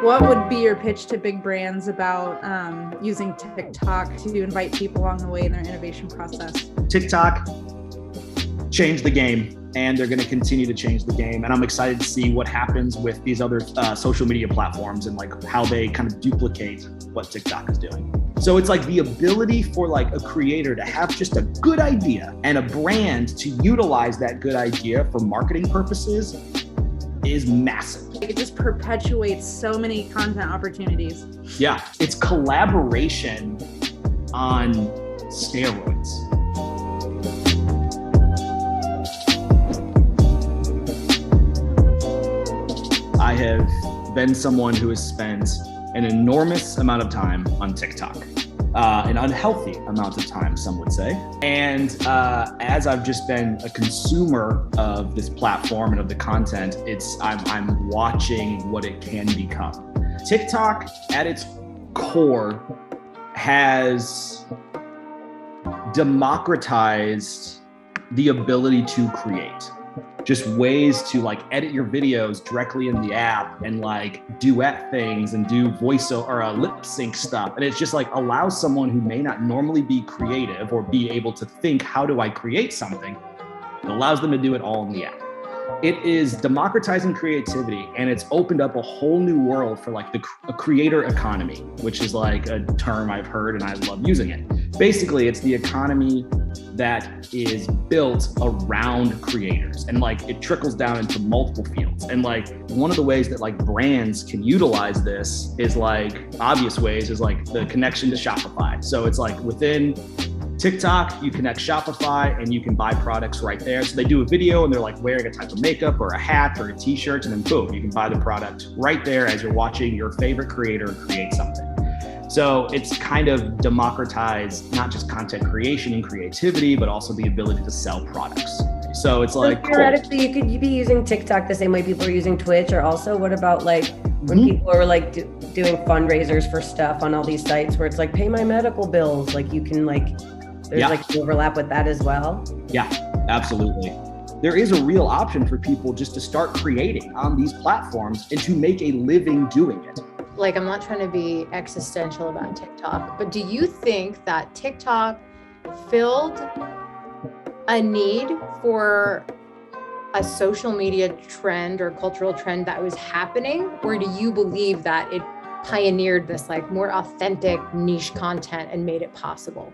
What would be your pitch to big brands about using TikTok to invite people along the way in their innovation process? TikTok changed the game, and they're going to continue to change the game. And I'm excited to see what happens with these other social media platforms and like how they kind of duplicate what TikTok is doing. So it's like the ability for like a creator to have just a good idea and a brand to utilize that good idea for marketing purposes is massive. It just perpetuates so many content opportunities. Yeah, it's collaboration on steroids. I have been someone who has spent an enormous amount of time on TikTok, an unhealthy amount of time, some would say. And as I've just been a consumer of this platform and of the content, I'm watching what it can become. TikTok, at its core, has democratized the ability to create. Just ways to like edit your videos directly in the app and like duet things and do voiceover or lip sync stuff. And it's just like allows someone who may not normally be creative or be able to think, how do I create something? It allows them to do it all in the app. It is democratizing creativity, and it's opened up a whole new world for like a creator economy, which is like a term I've heard and I love using it. Basically, it's the economy that is built around creators, and like it trickles down into multiple fields. And like one of the ways that like brands can utilize this is like obvious ways is like the connection to Shopify. So it's like within TikTok, you connect Shopify and you can buy products right there. So they do a video and they're like wearing a type of makeup or a hat or a t-shirt, and then boom, you can buy the product right there as you're watching your favorite creator create something. So it's kind of democratized not just content creation and creativity, but also the ability to sell products. So it's like theoretically, cool. You could be using TikTok the same way people are using Twitch, or also what about like when people are like doing fundraisers for stuff on all these sites where it's like pay my medical bills, like you can like there's like overlap with that as well. Yeah, absolutely. There is a real option for people just to start creating on these platforms and to make a living doing it. Like, I'm not trying to be existential about TikTok, but do you think that TikTok filled a need for a social media trend or cultural trend that was happening? Or do you believe that it pioneered this like more authentic niche content and made it possible?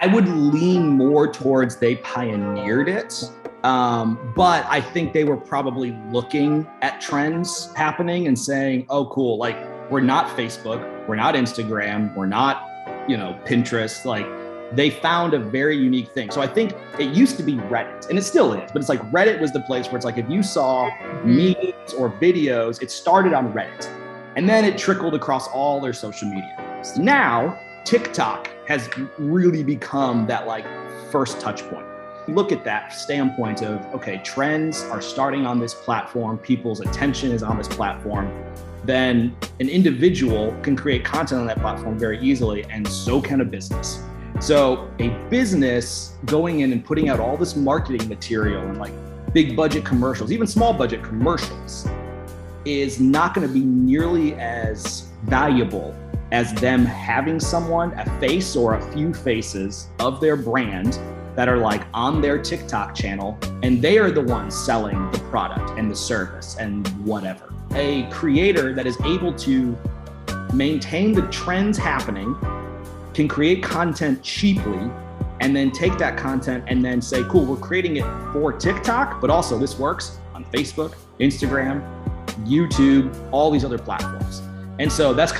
I would lean more towards they pioneered it. But I think they were probably looking at trends happening and saying, oh, cool, like we're not Facebook, we're not Instagram, we're not, Pinterest. Like they found a very unique thing. So I think it used to be Reddit, and it still is, but it's like Reddit was the place where it's like, if you saw memes or videos, it started on Reddit and then it trickled across all their social media. So now TikTok has really become that like first touch point. Look at that standpoint of, okay, trends are starting on this platform, people's attention is on this platform, then an individual can create content on that platform very easily, and so can a business. So a business going in and putting out all this marketing material and like big budget commercials, even small budget commercials, is not going to be nearly as valuable as them having someone, a face or a few faces of their brand that are like on their TikTok channel, and they are the ones selling the product and the service and whatever. A creator that is able to maintain the trends happening can create content cheaply and then take that content and then say, cool, we're creating it for TikTok, but also this works on Facebook, Instagram, YouTube, all these other platforms. And so that's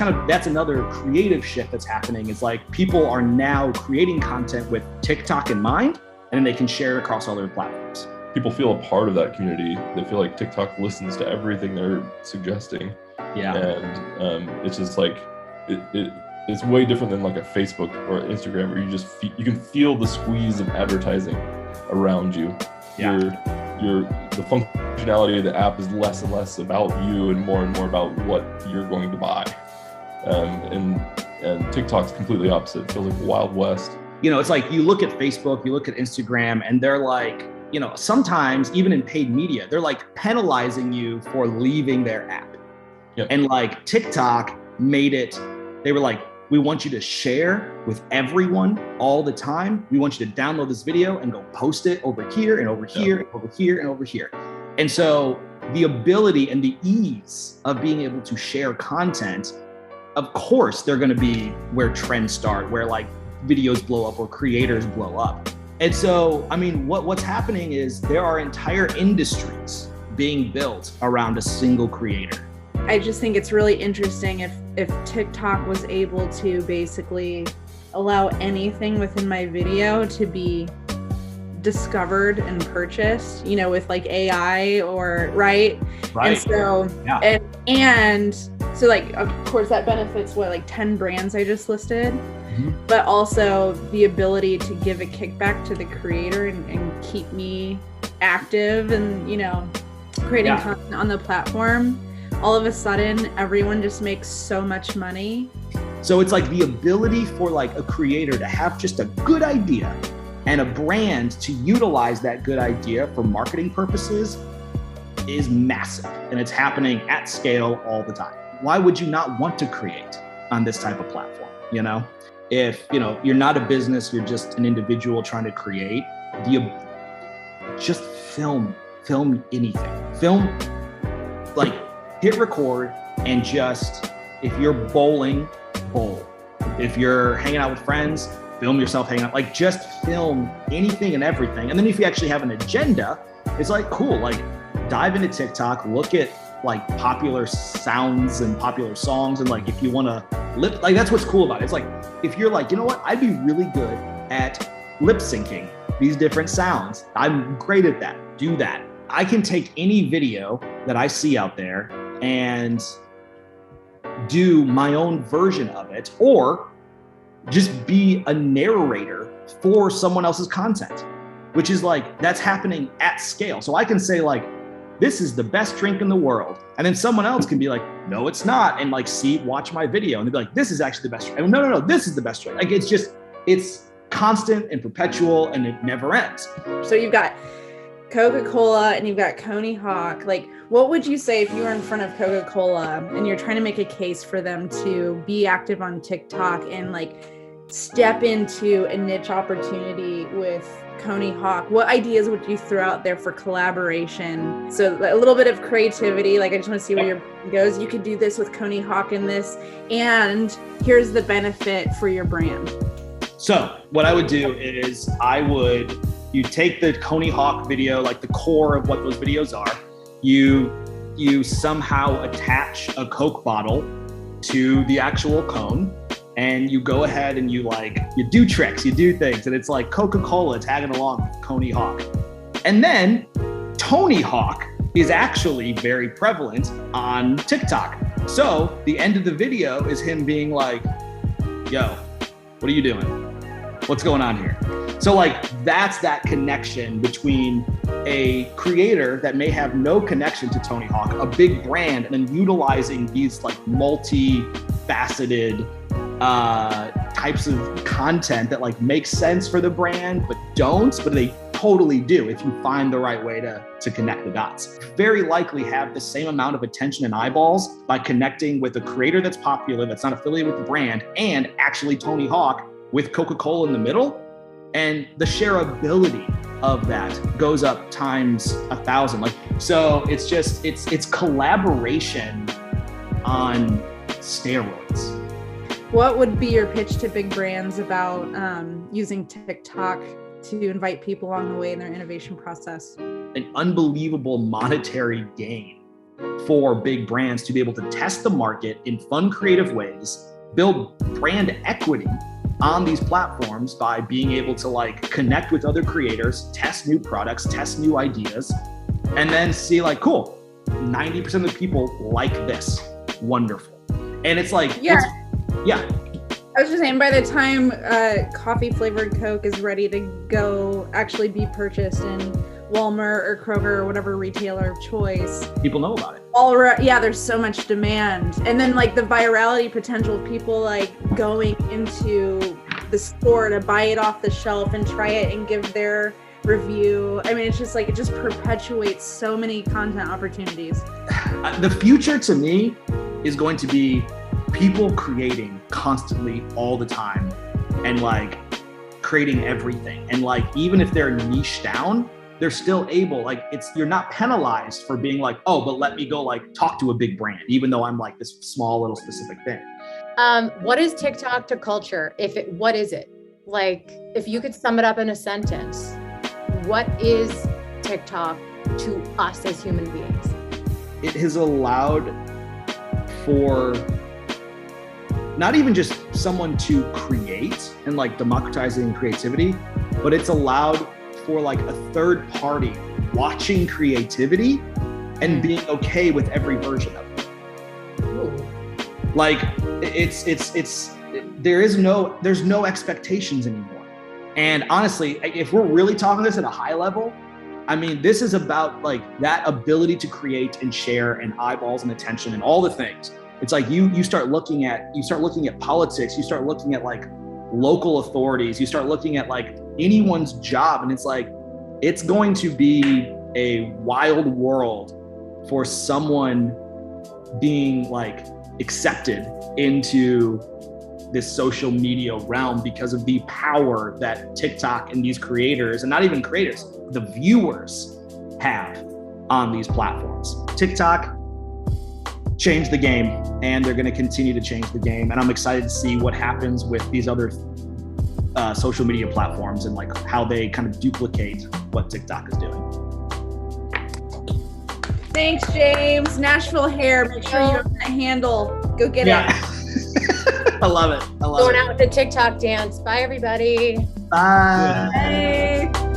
another creative shift that's happening. Is like people are now creating content with TikTok in mind, and then they can share it across all their platforms. People feel a part of that community. They feel like TikTok listens to everything they're suggesting. Yeah. And it's just like, it's way different than like a Facebook or Instagram where you can feel the squeeze of advertising around you. Yeah. The functionality of the app is less and less about you and more about what you're going to buy. And TikTok's completely opposite. It feels like Wild West. It's like you look at Facebook, you look at Instagram, and they're like, sometimes even in paid media, they're like penalizing you for leaving their app. Yep. And like TikTok made it, they were like, we want you to share with everyone all the time. We want you to download this video and go post it over here and over here and over here and over here. And so the ability and the ease of being able to share content, of course, they're going to be where trends start, where like videos blow up or creators blow up. And so, I mean, what's happening is there are entire industries being built around a single creator. I just think it's really interesting if TikTok was able to basically allow anything within my video to be discovered and purchased, you know, with like AI or right. And so, and so like, of course that benefits what, like 10 brands I just listed, but also the ability to give a kickback to the creator and keep me active and, you know, creating content on the platform. All of a sudden, everyone just makes so much money. So it's like the ability for like a creator to have just a good idea and a brand to utilize that good idea for marketing purposes is massive. And it's happening at scale all the time. Why would you not want to create on this type of platform? You know, if, you know, you're not a business, you're just an individual trying to create, just film anything. Film, like, hit record and just, if you're bowling, bowl. If you're hanging out with friends, film yourself hanging out. Like, just film anything and everything. And then if you actually have an agenda, it's like, cool, like dive into TikTok, look at like popular sounds and popular songs. And like, if you want to lip, like that's what's cool about it. It's like, if you're like, you know what, I'd be really good at lip syncing these different sounds. I'm great at that. Do that. I can take any video that I see out there and do my own version of it, or just be a narrator for someone else's content, which is like, that's happening at scale. So I can say like, this is the best drink in the world. And then someone else can be like, no, it's not. And like, watch my video. And they'll be like, this is actually the best drink. And no, this is the best drink. Like, it's constant and perpetual and it never ends. So you've got Coca-Cola and you've got Coney Hawk. Like, what would you say if you were in front of Coca-Cola and you're trying to make a case for them to be active on TikTok and like step into a niche opportunity with Coney Hawk? What ideas would you throw out there for collaboration? So a little bit of creativity. Like, I just want to see where your brain goes. You could do this with Coney Hawk in this, and here's the benefit for your brand. So what I would do is you take the Coney Hawk video, like the core of what those videos are, you somehow attach a Coke bottle to the actual cone, and you go ahead and you do tricks, you do things, and it's like Coca-Cola tagging along with Coney Hawk. And then Tony Hawk is actually very prevalent on TikTok. So the end of the video is him being like, yo, what are you doing? What's going on here? So like, that's that connection between a creator that may have no connection to Tony Hawk, a big brand, and then utilizing these like multi-faceted types of content that like makes sense for the brand, but they totally do if you find the right way to connect the dots. Very likely have the same amount of attention and eyeballs by connecting with a creator that's popular, that's not affiliated with the brand, and actually Tony Hawk with Coca-Cola in the middle. And the shareability of that goes up times 1,000. Like, so it's collaboration on steroids. What would be your pitch to big brands about using TikTok to invite people along the way in their innovation process? An unbelievable monetary gain for big brands to be able to test the market in fun, creative ways, build brand equity on these platforms by being able to like connect with other creators, test new products, test new ideas, and then see like, cool, 90% of the people like this. Wonderful. And it's like, yeah. I was just saying, by the time coffee flavored Coke is ready to go actually be purchased in Walmart or Kroger or whatever retailer of choice, people know about it. There's so much demand. And then like the virality potential of people like going into the store to buy it off the shelf and try it and give their review. I mean, it's just like, it just perpetuates so many content opportunities. The future to me is going to be people creating constantly all the time and like creating everything. And like, even if they're niche down, they're still able, like you're not penalized for being like, oh, but let me go like talk to a big brand, even though I'm like this small little specific thing. What is TikTok to culture? What is it? Like, if you could sum it up in a sentence, what is TikTok to us as human beings? It has allowed for not even just someone to create and like democratizing creativity, but it's allowed for like a third party watching creativity and being okay with every version of it. Ooh. Like there's no expectations anymore. And honestly, if we're really talking this at a high level, I mean, this is about like that ability to create and share and eyeballs and attention and all the things. It's like you start looking at politics, you start looking at like local authorities, you start looking at like anyone's job, and it's like it's going to be a wild world for someone being like accepted into this social media realm because of the power that TikTok and these creators, and not even creators, the viewers have on these platforms. TikTok changed the game, and they're going to continue to change the game. And I'm excited to see what happens with these other social media platforms and like how they kind of duplicate what TikTok is doing. Thanks, James. Nashville Hair. Make sure you have that handle. Go get it. I love it. Going out with the TikTok dance. Bye, everybody. Bye. Bye.